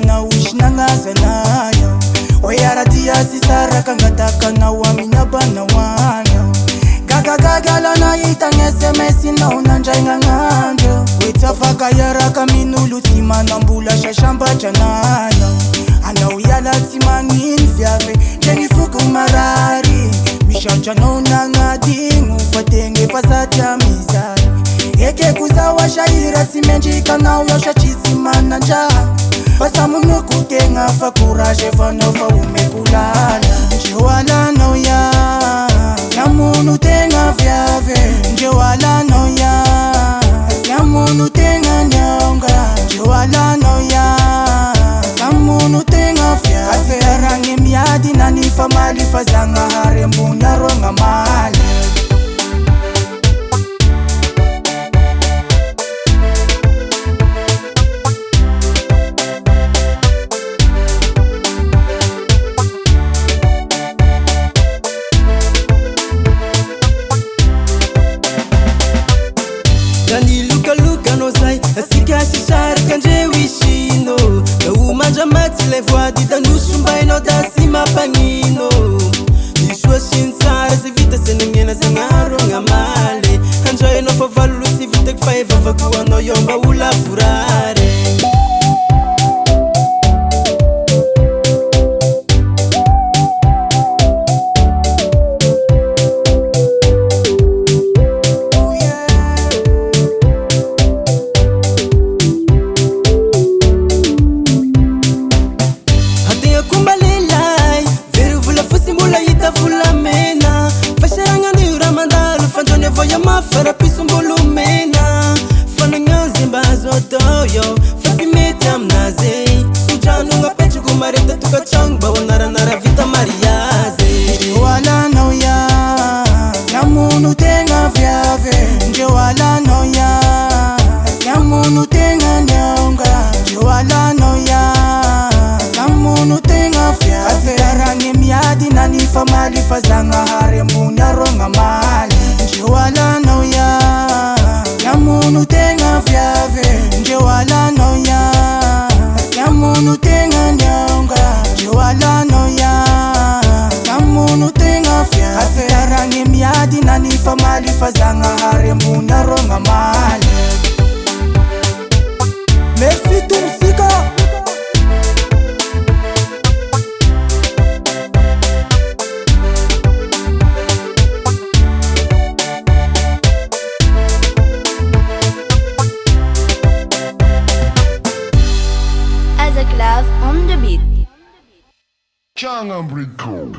na ushinangaza nayo oyaradia sisara kangataka na waminya bana wanyo gagagagala na ita ngesemesi na unanjainga ngando wetafaka yaraka minulu tima na mbula shashamba chanayo ana uyala tima nginvyave jengifuku marari mishacha na unangadingu fatenge pasata mizari eke kuzawa shaira simenjika na uyosha chisimana nja basa munu kutenga fakuraje vanova umekulala njewala noya na munu tenga vyave njewala noya na munu tenga nyonga njewala noya na munu tenga vyave arange miadi na nifa mali fazanga hare mbunda ronga mali Dani luka no sai asika shishar kanje wishino na umanja mati le voix di danushu mbaino dasima pangino ishwa shinsara si vita senengena sangaro ngamale enjoy no favalu si vita kfaiva vakuwa no yomba ula furare Voya mafara pisumbulu mena fana nyanzi mbazo toyo fasi meta mnaze sujanu nga pechu kumareta tukachang bawa nara vita mariaze njewala noya na munu tenga vyave njewala noya na munu tenga nyonga njewala noya na munu tenga vyave arange miadi na nifa mali fazanga hare mbunda ronga mali njewala noya na munu tenga vyave njewala noya na munu tenga nyonga njewala noya na munu tenga vyave arange miadi na nifa mali fazanga hare mbunda ronga mali merci tumsika As a class on the beat. Jungle Breed Code.